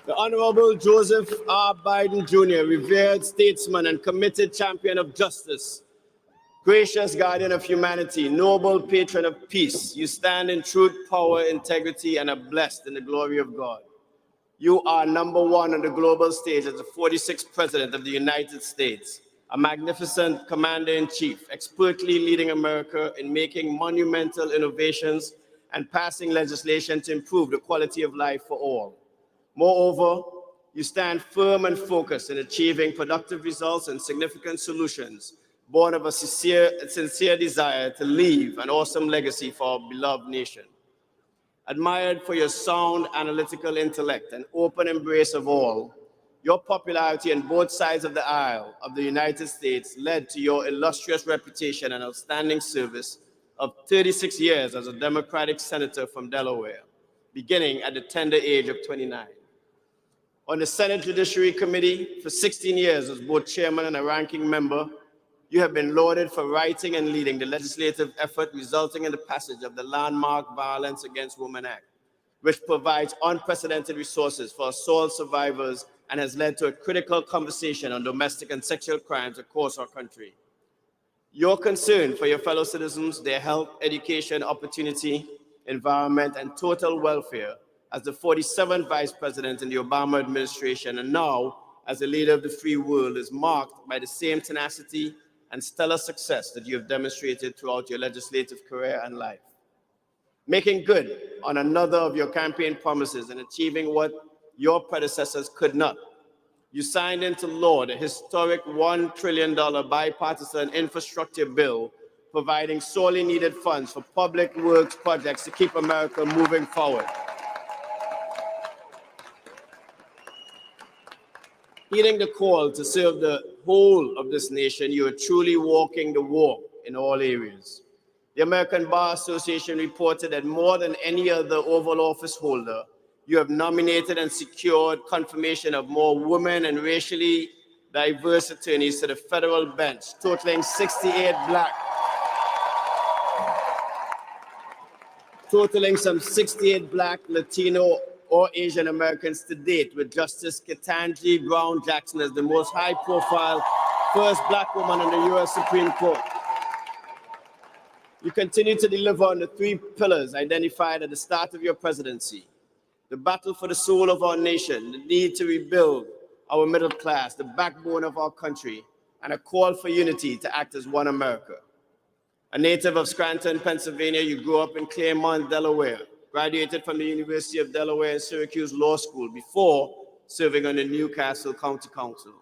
The Honorable Joseph R. Biden Jr., revered statesman and committed champion of justice, gracious guardian of humanity, noble patron of peace, you stand in truth, power, integrity, and are blessed in the glory of God. You are number one on the global stage as the 46th President of the United States, a magnificent commander-in-chief, expertly leading America in making monumental innovations and passing legislation to improve the quality of life for all. Moreover, you stand firm and focused in achieving productive results and significant solutions, born of a sincere desire to leave an awesome legacy for our beloved nation. Admired for your sound analytical intellect and open embrace of all, your popularity on both sides of the aisle of the United States led to your illustrious reputation and outstanding service of 36 years as a Democratic senator from Delaware, beginning at the tender age of 29. On the Senate Judiciary Committee for 16 years as both chairman and a ranking member, you have been lauded for writing and leading the legislative effort resulting in the passage of the landmark Violence Against Women Act, which provides unprecedented resources for assault survivors and has led to a critical conversation on domestic and sexual crimes across our country. Your concern for your fellow citizens, their health, education, opportunity, environment, and total welfare as the 47th Vice President in the Obama administration and now as a leader of the free world is marked by the same tenacity and stellar success that you have demonstrated throughout your legislative career and life. Making good on another of your campaign promises and achieving what your predecessors could not, you signed into law the historic $1 trillion bipartisan infrastructure bill, providing sorely needed funds for public works projects to keep America moving forward. Heeding the call to serve the whole of this nation, you are truly walking the walk in all areas. The American Bar Association reported that more than any other Oval Office holder, you have nominated and secured confirmation of more women and racially diverse attorneys to the federal bench, totaling 68 some 68 Black, Latino, or Asian Americans to date, with Justice Ketanji Brown Jackson as the most high-profile first Black woman on the U.S. Supreme Court. You continue to deliver on the three pillars identified at the start of your presidency: the battle for the soul of our nation, the need to rebuild our middle class, the backbone of our country, and a call for unity to act as one America. A native of Scranton, Pennsylvania, you grew up in Claremont, Delaware, graduated from the University of Delaware and Syracuse Law School before serving on the Newcastle County Council.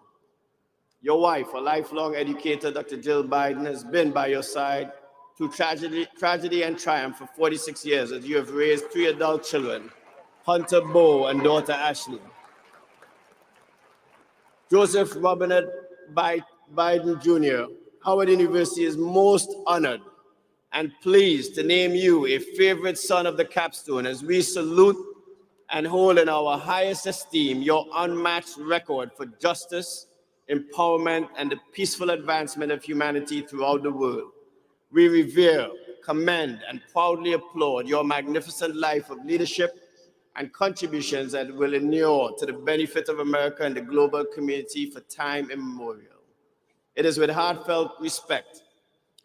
Your wife, a lifelong educator, Dr. Jill Biden, has been by your side through tragedy and triumph for 46 years as you have raised 3 adult children, Hunter Bowe and daughter Ashley. Joseph Robinette Biden Jr., Howard University is most honored and pleased to name you a favorite son of the capstone as we salute and hold in our highest esteem your unmatched record for justice, empowerment, and the peaceful advancement of humanity throughout the world. We revere, commend, and proudly applaud your magnificent life of leadership and contributions that will inure to the benefit of America and the global community for time immemorial. It is with heartfelt respect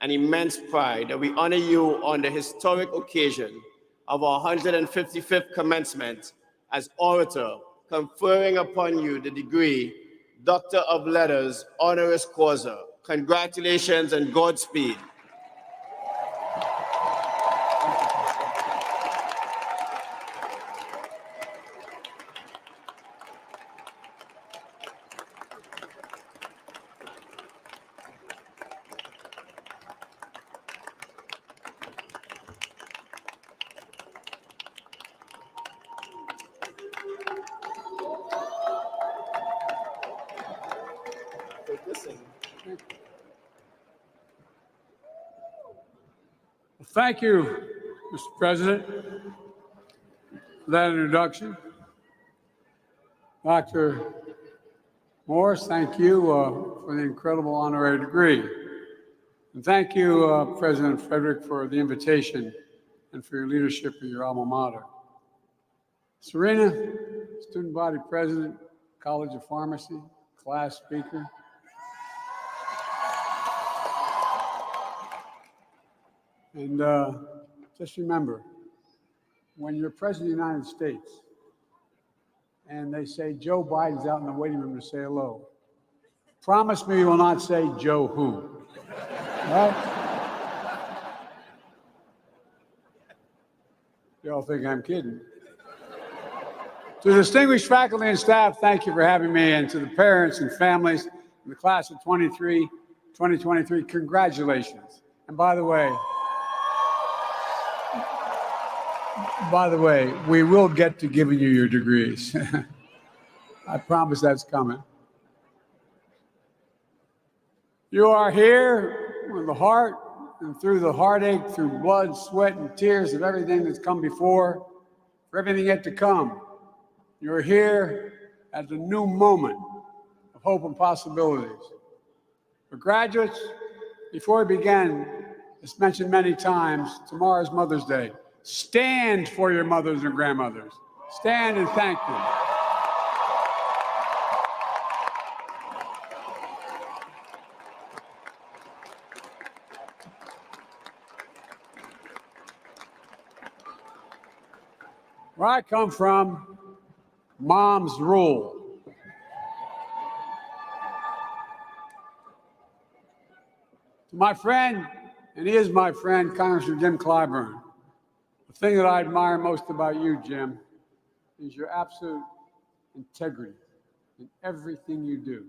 and immense pride that we honor you on the historic occasion of our 155th commencement as orator, conferring upon you the degree Doctor of Letters honoris causa. Congratulations and Godspeed. Thank you, Mr. President, for that introduction. Dr. Morris, thank you for the incredible honorary degree. And thank you, President Frederick, for the invitation and for your leadership of your alma mater. Serena, student body president, College of Pharmacy, class speaker. And just remember, when you're president of the United States and they say Joe Biden's out in the waiting room to say hello, promise me you will not say Joe who, right? You all think I'm kidding. To the distinguished faculty and staff, thank you for having me, and to the parents and families in the class of 2023, congratulations. And by the way, we will get to giving you your degrees. I promise that's coming. You are here with the heart and through the heartache, through blood, sweat, and tears of everything that's come before, for everything yet to come. You're here at the new moment of hope and possibilities. For graduates, before we begin, as mentioned many times, tomorrow's Mother's Day. Stand for your mothers and grandmothers. Stand and thank them. Where I come from, moms rule. To my friend, and he is my friend, Congressman Jim Clyburn, the thing that I admire most about you, Jim, is your absolute integrity in everything you do.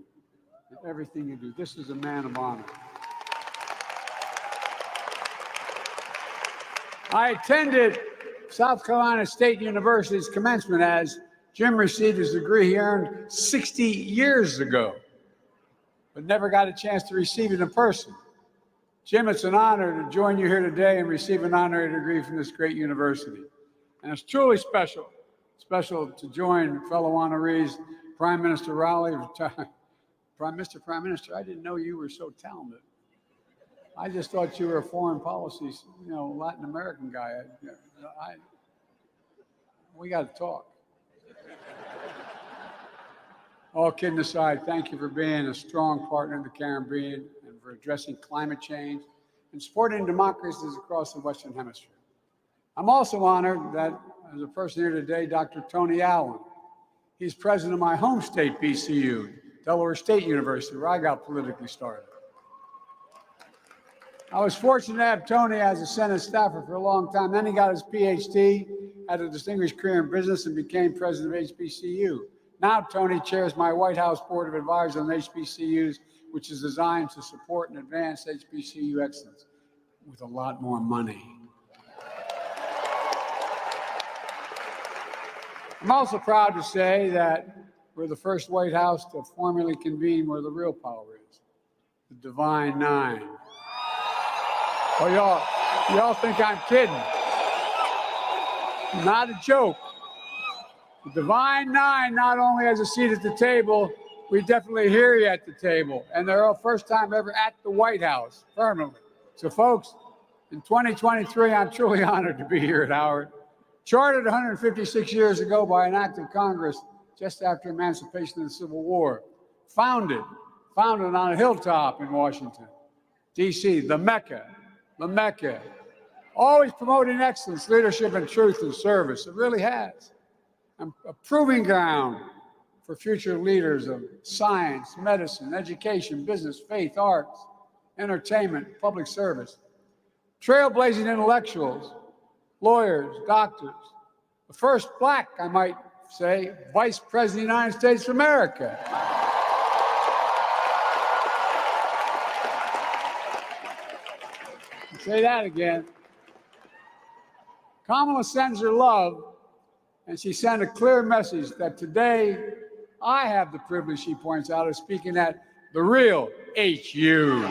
In everything you do. This is a man of honor. I attended South Carolina State University's commencement as Jim received his degree he earned 60 years ago, but never got a chance to receive it in person. Jim, it's an honor to join you here today and receive an honorary degree from this great university. And it's truly special to join fellow honorees, Prime Minister Rowley. Prime Minister, I didn't know you were so talented. I just thought you were a foreign policy, Latin American guy. We got to talk. All kidding aside, thank you for being a strong partner in the Caribbean and for addressing climate change and supporting democracies across the Western Hemisphere. I'm also honored that, as a person here today, Dr. Tony Allen. He's president of my home state, HBCU, Delaware State University, where I got politically started. I was fortunate to have Tony as a Senate staffer for a long time. Then he got his PhD, had a distinguished career in business, and became president of HBCU. Now Tony chairs my White House Board of Advisors on HBCUs, which is designed to support and advance HBCU excellence with a lot more money. I'm also proud to say that we're the first White House to formally convene where the real power is, the Divine Nine. Oh, y'all think I'm kidding. Not a joke. The Divine Nine not only has a seat at the table, we definitely hear you at the table. And they're our first time ever at the White House, permanently. So folks, in 2023, I'm truly honored to be here at Howard. Chartered 156 years ago by an act of Congress just after emancipation of the Civil War. Founded on a hilltop in Washington, D.C., the Mecca. Always promoting excellence, leadership, and truth and service. It really has. A proving ground for future leaders of science, medicine, education, business, faith, arts, entertainment, public service. Trailblazing intellectuals, lawyers, doctors. The first Black, I might say, Vice President of the United States of America. Say that again. Kamala sends her love, and she sent a clear message that today I have the privilege, she points out, of speaking at the real HU.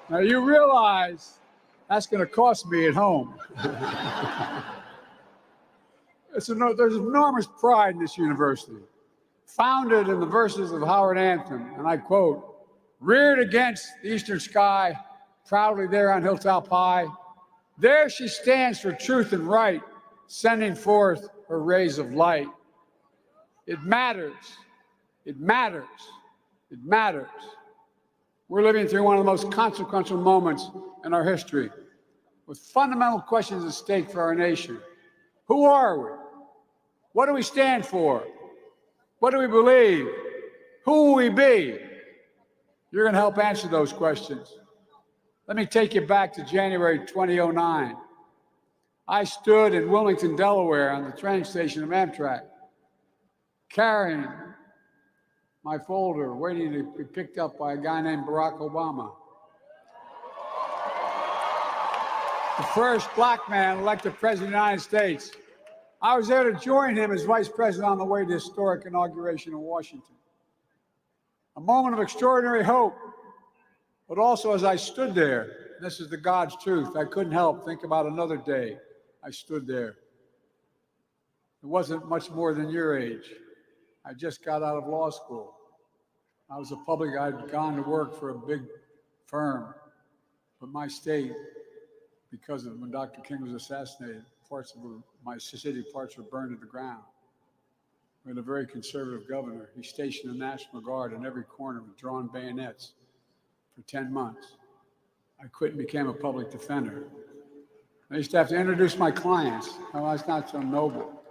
Now you realize that's going to cost me at home. There's enormous pride in this university. Founded in the verses of Howard Anthem, and I quote, reared against the eastern sky, proudly there on hilltop high. There she stands for truth and right, sending forth her rays of light. It matters. It matters. It matters. We're living through one of the most consequential moments in our history, with fundamental questions at stake for our nation. Who are we? What do we stand for? What do we believe? Who will we be? You're going to help answer those questions. Let me take you back to January 2009. I stood in Wilmington, Delaware on the train station of Amtrak, carrying my folder, waiting to be picked up by a guy named Barack Obama. The first black man elected president of the United States. I was there to join him as vice president on the way to the historic inauguration in Washington. A moment of extraordinary hope, but also as I stood there, and this is the God's truth, I couldn't help think about another day I stood there. It wasn't much more than your age. I just got out of law school. I'd gone to work for a big firm, but my state, because of when Dr. King was assassinated, my city parts were burned to the ground. We had a very conservative governor. He stationed the National Guard in every corner with drawn bayonets for 10 months. I quit and became a public defender. I used to have to introduce my clients. I was not so noble.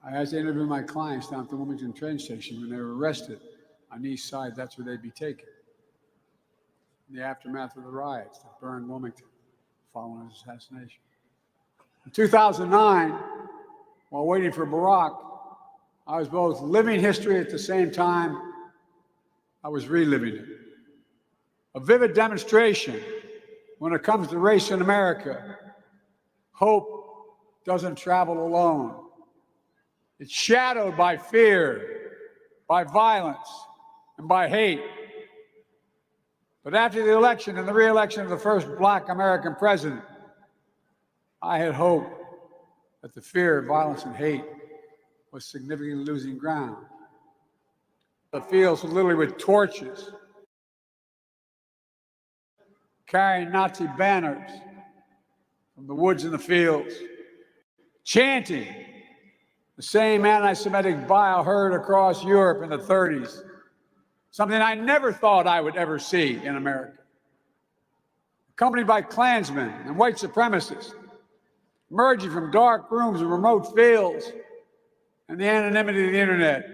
I had to interview my clients down at the Wilmington train station when they were arrested on the east side. That's where they'd be taken. In the aftermath of the riots that burned Wilmington following his assassination. In 2009, while waiting for Barack, I was both living history at the same time I was reliving it. A vivid demonstration when it comes to race in America. Hope doesn't travel alone. It's shadowed by fear, by violence, and by hate. But after the election and the re-election of the first black American president, I had hope that the fear, violence, and hate was significantly losing ground. The fields were literally with torches, carrying Nazi banners from the woods and the fields, chanting the same anti-Semitic bile heard across Europe in the 30s, something I never thought I would ever see in America. Accompanied by Klansmen and white supremacists, emerging from dark rooms and remote fields and the anonymity of the internet,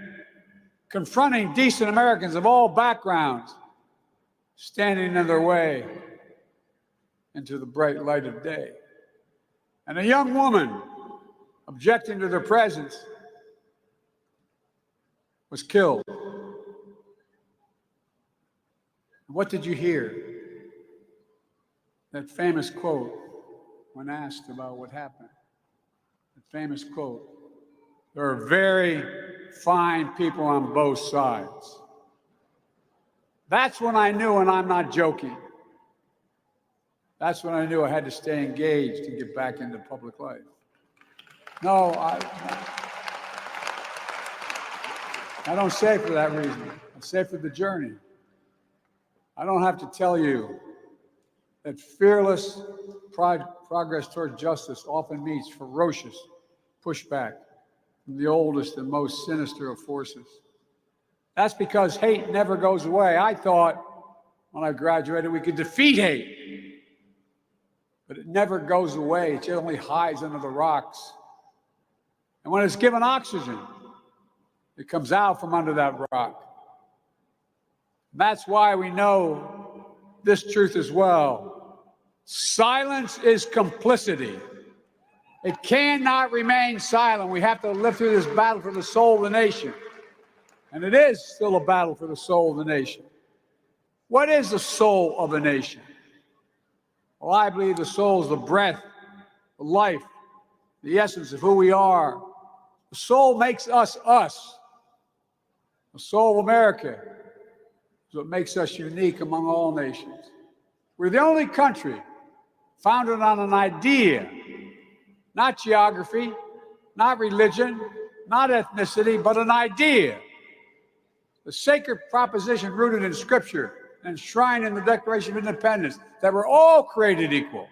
confronting decent Americans of all backgrounds, standing in their way into the bright light of day. And a young woman, objecting to their presence, was killed. What did you hear? That famous quote when asked about what happened. That famous quote, "There are very fine people on both sides." That's when I knew, and I'm not joking, that's when I knew I had to stay engaged and get back into public life. No, I don't say it for that reason. I say it for the journey. I don't have to tell you that fearless progress toward justice often meets ferocious pushback from the oldest and most sinister of forces. That's because hate never goes away. I thought when I graduated we could defeat hate, but it never goes away. It only hides under the rocks. And when it's given oxygen, it comes out from under that rock. And that's why we know this truth as well. Silence is complicity. It cannot remain silent. We have to live through this battle for the soul of the nation. And it is still a battle for the soul of the nation. What is the soul of a nation? Well, I believe the soul is the breath, the life, the essence of who we are. The soul makes us us. The soul of America is what makes us unique among all nations. We're the only country founded on an idea, not geography, not religion, not ethnicity, but an idea. the sacred proposition rooted in Scripture and enshrined in the Declaration of Independence that we're all created equal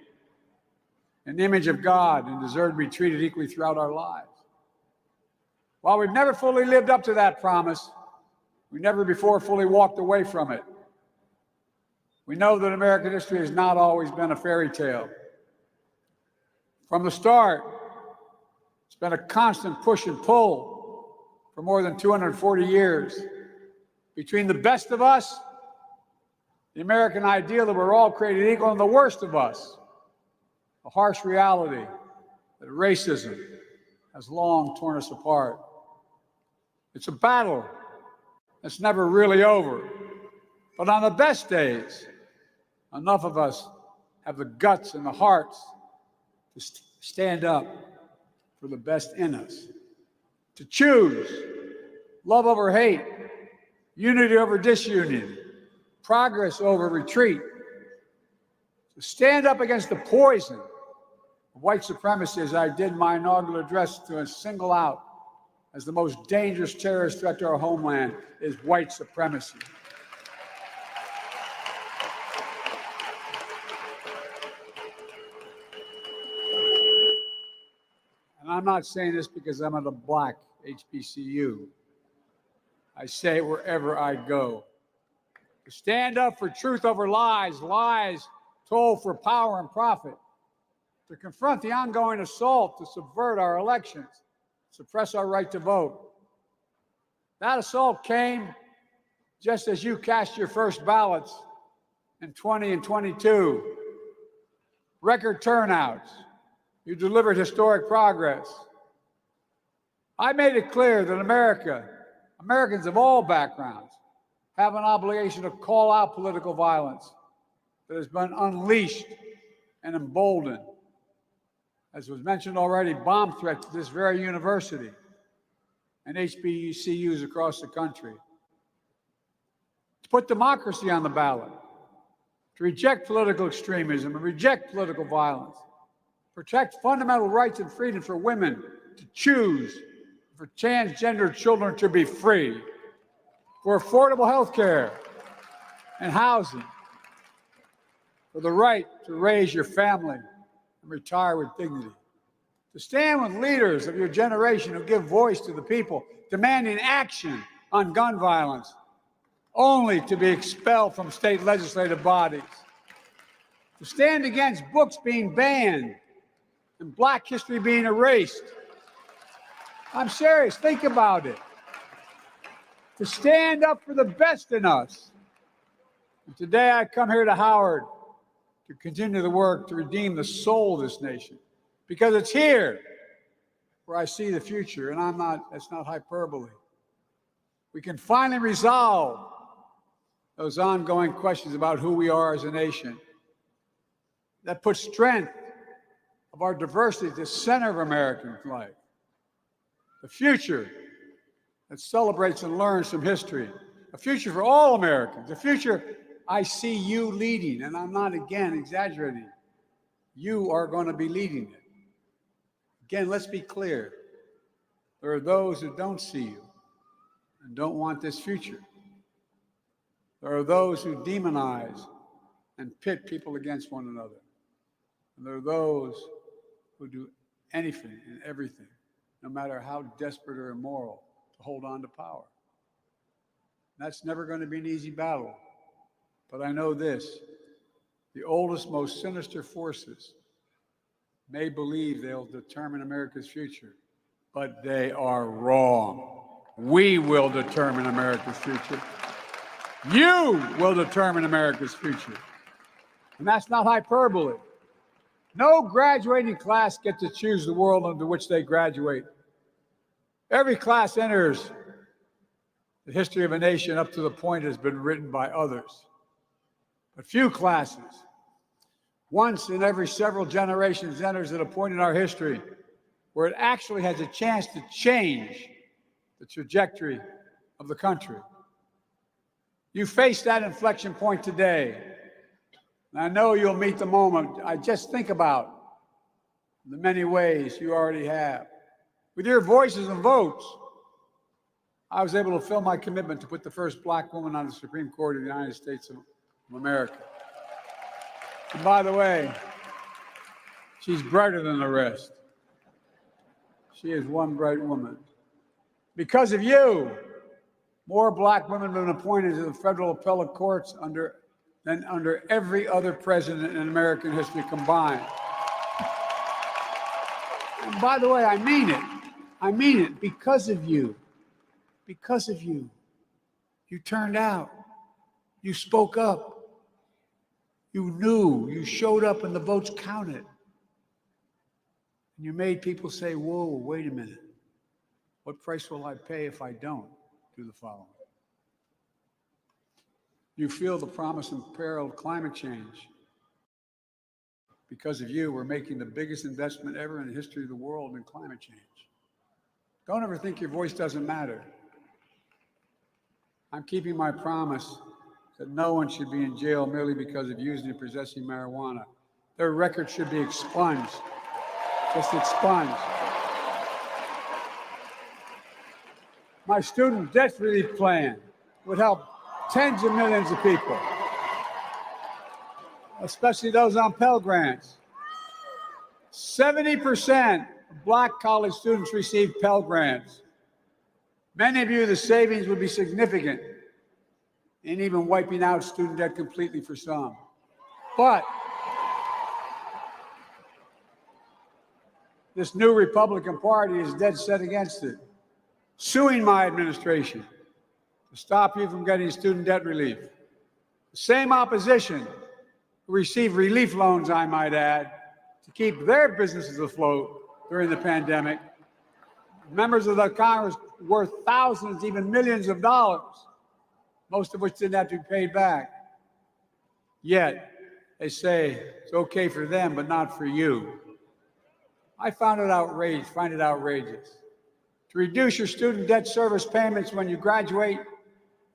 in the image of God and deserve to be treated equally throughout our lives. While we've never fully lived up to that promise, we never before fully walked away from it. We know that American history has not always been a fairy tale. From the start, it's been a constant push and pull for more than 240 years between the best of us, the American ideal that we're all created equal, and the worst of us, a harsh reality that racism has long torn us apart. It's a battle that's never really over. But on the best days, enough of us have the guts and the hearts to stand up for the best in us, to choose love over hate, unity over disunion, progress over retreat, to stand up against the poison of white supremacy, as I did my inaugural address, to single out as the most dangerous terrorist threat to our homeland is white supremacy. And I'm not saying this because I'm at a black HBCU. I say it wherever I go. To stand up for truth over lies, lies told for power and profit. To confront the ongoing assault to subvert our elections, suppress our right to vote. That assault came just as you cast your first ballots in 20 and 22. Record turnouts. You delivered historic progress. I made it clear that Americans of all backgrounds, have an obligation to call out political violence that has been unleashed and emboldened. As was mentioned already, bomb threats to this very university and HBCUs across the country. To put democracy on the ballot, to reject political extremism and reject political violence, protect fundamental rights and freedom for women to choose, for transgender children to be free, for affordable health care and housing, for the right to raise your family and retire with dignity, to stand with leaders of your generation who give voice to the people, demanding action on gun violence, only to be expelled from state legislative bodies, to stand against books being banned and Black history being erased. I'm serious, think about it. To stand up for the best in us. And today I come here to Howard to continue the work to redeem the soul of this nation, because it's here where I see the future, and that's not hyperbole. We can finally resolve those ongoing questions about who we are as a nation. That puts strength of our diversity at the center of American life. The future that celebrates and learns from history. A future for all Americans. A future I see you leading, and I'm not, again, exaggerating. You are going to be leading it. Again, let's be clear. There are those who don't see you and don't want this future. There are those who demonize and pit people against one another. And there are those who do anything and everything, no matter how desperate or immoral, to hold on to power. That's never going to be an easy battle. But I know this, the oldest, most sinister forces may believe they'll determine America's future, but they are wrong. We will determine America's future. You will determine America's future. And that's not hyperbole. No graduating class gets to choose the world into which they graduate. Every class enters the history of a nation up to the point it has been written by others. But few classes, once in every several generations, enters at a point in our history where it actually has a chance to change the trajectory of the country. You face that inflection point today. And I know you'll meet the moment. I just think about the many ways you already have. With your voices and votes, I was able to fulfill my commitment to put the first black woman on the Supreme Court of the United States of America. And by the way, she's brighter than the rest. She is one bright woman. Because of you, more black women have been appointed to the federal appellate courts than under every other president in American history combined. And by the way, I mean it. I mean it because of you. Because of you. You turned out. You spoke up. You knew. You showed up and the votes counted. And you made people say, whoa, wait a minute. What price will I pay if I don't do the following? You feel the promise and peril of climate change. Because of you, we're making the biggest investment ever in the history of the world in climate change. Don't ever think your voice doesn't matter. I'm keeping my promise that no one should be in jail merely because of using and possessing marijuana. Their record should be expunged. Just expunged. My student debt relief plan would help tens of millions of people, especially those on Pell Grants. 70% of black college students receive Pell Grants. Many of you, the savings would be significant in even wiping out student debt completely for some. But this new Republican Party is dead set against it, suing my administration to stop you from getting student debt relief. The same opposition who received relief loans, I might add, to keep their businesses afloat during the pandemic. Members of the Congress worth thousands, even millions of dollars, most of which didn't have to be paid back. Yet, they say it's okay for them, but not for you. I find it outrageous. To reduce your student debt service payments when you graduate,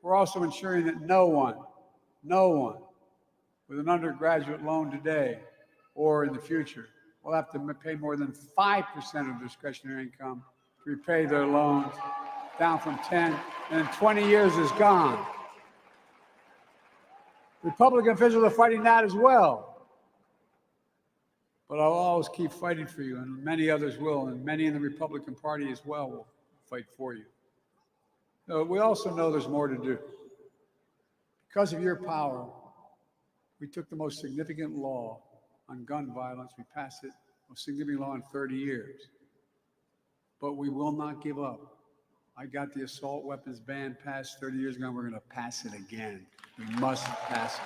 we're also ensuring that no one with an undergraduate loan today or in the future will have to pay more than 5% of discretionary income to repay their loans, down from 10, and in 20 years is gone. Republican officials are fighting that as well. But I'll always keep fighting for you, and many others will, and many in the Republican Party as well will fight for you. We also know there's more to do. Because of your power, we took the most significant law on gun violence. We passed it, most significant law in 30 years. But we will not give up. I got the assault weapons ban passed 30 years ago, and we're going to pass it again. We must pass it.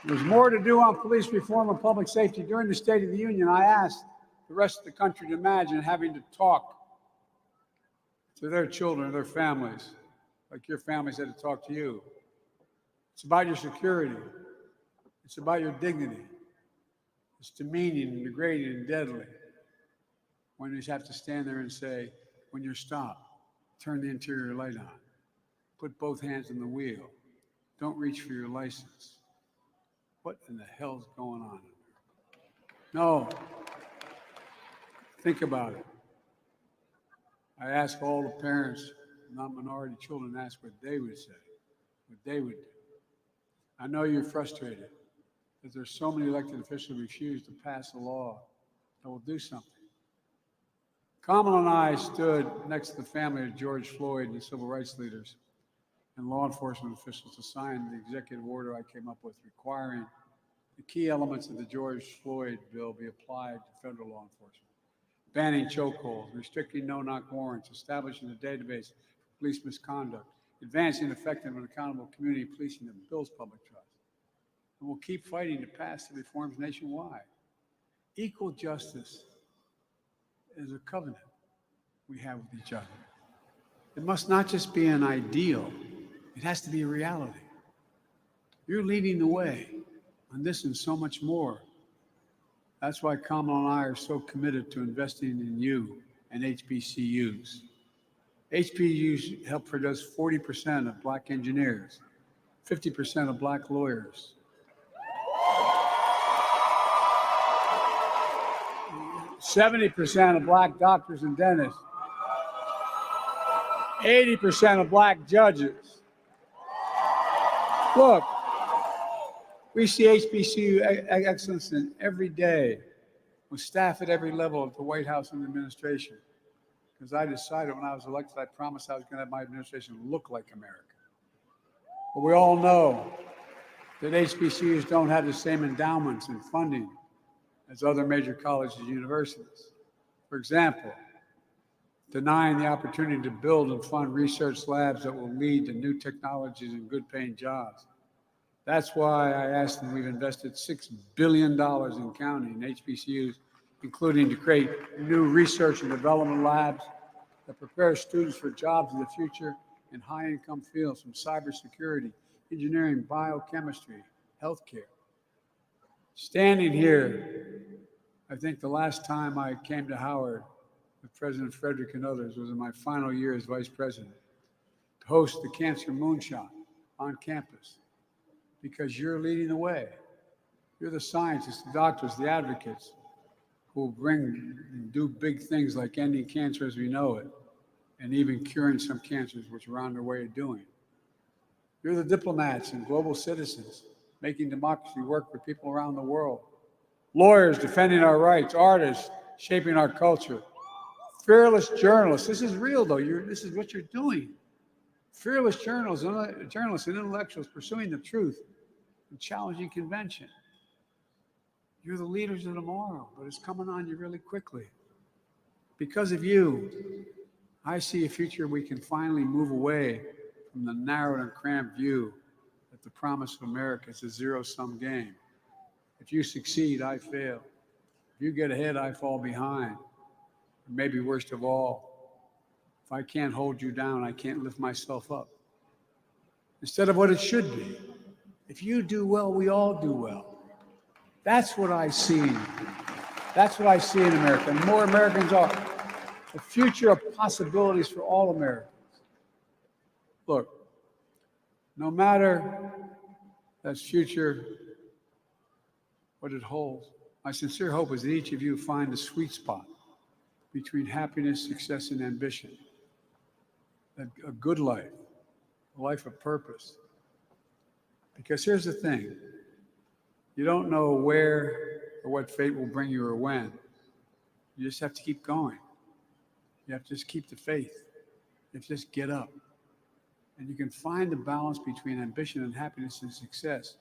There's more to do on police reform and public safety. During the State of the Union, I asked the rest of the country to imagine having to talk to their children or their families, like your families had to talk to you. It's about your security. It's about your dignity. It's demeaning and degrading and deadly when you have to stand there and say, when you're stopped, turn the interior light on. Put both hands on the wheel. Don't reach for your license. What in the hell's going on? No. Think about it. I ask all the parents, not minority children, ask what they would say, what they would do. I know you're frustrated that there's so many elected officials who refuse to pass a law that will do something. Kamala and I stood next to the family of George Floyd and the civil rights leaders and law enforcement officials to sign the executive order I came up with requiring the key elements of the George Floyd bill be applied to federal law enforcement. Banning chokeholds, restricting no-knock warrants, establishing a database for police misconduct, advancing effective and accountable community policing that builds public trust. And we'll keep fighting to pass the reforms nationwide. Equal justice is a covenant we have with each other. It must not just be an ideal, it has to be a reality. You're leading the way on this and so much more. That's why Kamala and I are so committed to investing in you and HBCUs. HBCUs help produce 40% of black engineers, 50% of black lawyers, 70% of black doctors and dentists, 80% of black judges. Look, we see HBCU excellence in every day with staff at every level of the White House and administration. Because I decided when I was elected, I promised I was going to have my administration look like America. But we all know that HBCUs don't have the same endowments and funding as other major colleges and universities. For example, denying the opportunity to build and fund research labs that will lead to new technologies and good-paying jobs. That's why I asked them, we've invested $6 billion in counting in HBCUs, including to create new research and development labs that prepare students for jobs in the future in high-income fields from cybersecurity, engineering, biochemistry, healthcare. Standing here, I think the last time I came to Howard with President Frederick and others was in my final year as vice president to host the Cancer Moonshot on campus because you're leading the way. You're the scientists, the doctors, the advocates who will bring and do big things like ending cancer as we know it and even curing some cancers, which we're on their way of doing. You're the diplomats and global citizens making democracy work for people around the world. Lawyers defending our rights, artists shaping our culture. Fearless journalists. This is real, though. This is what you're doing. Fearless journalists and intellectuals pursuing the truth and challenging convention. You're the leaders of tomorrow, but it's coming on you really quickly. Because of you, I see a future we can finally move away from the narrow and cramped view that the promise of America is a zero-sum game. If you succeed, I fail. If you get ahead, I fall behind. Or maybe worst of all, if I can't hold you down, I can't lift myself up. Instead of what it should be. If you do well, we all do well. That's what I see. That's what I see in America. And more Americans are. A future of possibilities for all Americans. Look, no matter that future, what it holds, my sincere hope is that each of you find the sweet spot between happiness, success, and ambition. A good life, a life of purpose. Because here's the thing, you don't know where or what fate will bring you or when. You just have to keep going. You have to just keep the faith. You have to just get up. And you can find the balance between ambition and happiness and success.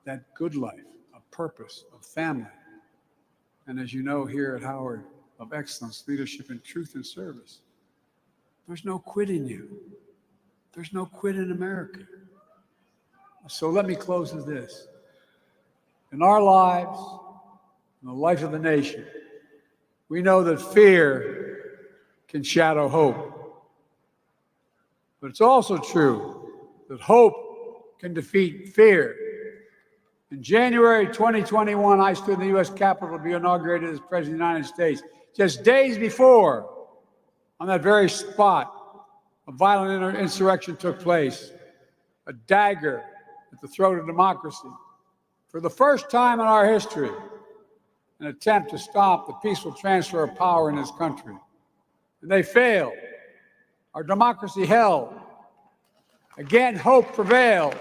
That good life, of purpose, of family. And as you know here at Howard, of excellence, leadership, and truth and service. There's no quit in you. There's no quit in America. So let me close with this. In our lives, in the life of the nation, we know that fear can shadow hope. But it's also true that hope can defeat fear. In January 2021, I stood in the U.S. Capitol to be inaugurated as President of the United States. Just days before, on that very spot, a violent insurrection took place, a dagger at the throat of democracy. For the first time in our history, an attempt to stop the peaceful transfer of power in this country. And they failed. Our democracy held. Again, hope prevailed.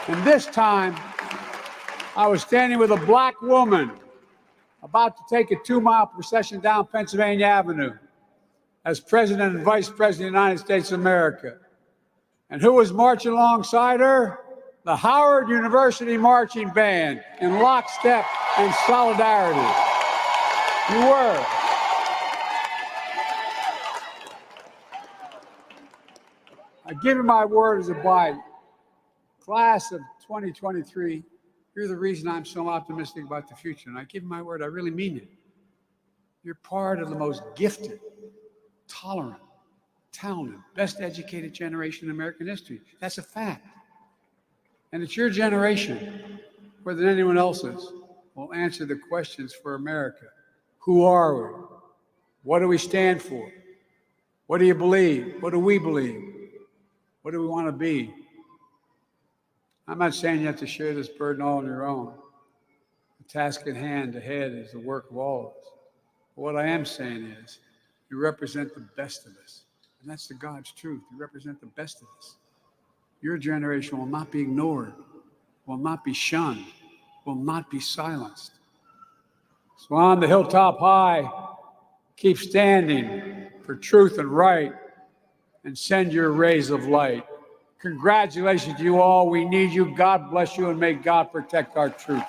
And this time, I was standing with a black woman about to take a 2-mile procession down Pennsylvania Avenue as President and Vice President of the United States of America. And who was marching alongside her? The Howard University Marching Band in lockstep and solidarity. You were. I give you my word as a Biden. Class of 2023, you're the reason I'm so optimistic about the future. And I give you my word, I really mean it. You're part of the most gifted, tolerant, talented, best educated generation in American history. That's a fact. And it's your generation, more than anyone else's, will answer the questions for America. Who are we? What do we stand for? What do you believe? What do we believe? What do we want to be? I'm not saying you have to share this burden all on your own. The task at hand ahead is the work of all of us. But what I am saying is, you represent the best of us. And that's the God's truth. You represent the best of us. Your generation will not be ignored, will not be shunned, will not be silenced. So on the hilltop high, keep standing for truth and right, and send your rays of light. Congratulations to you all. We need you. God bless you, and may God protect our troops.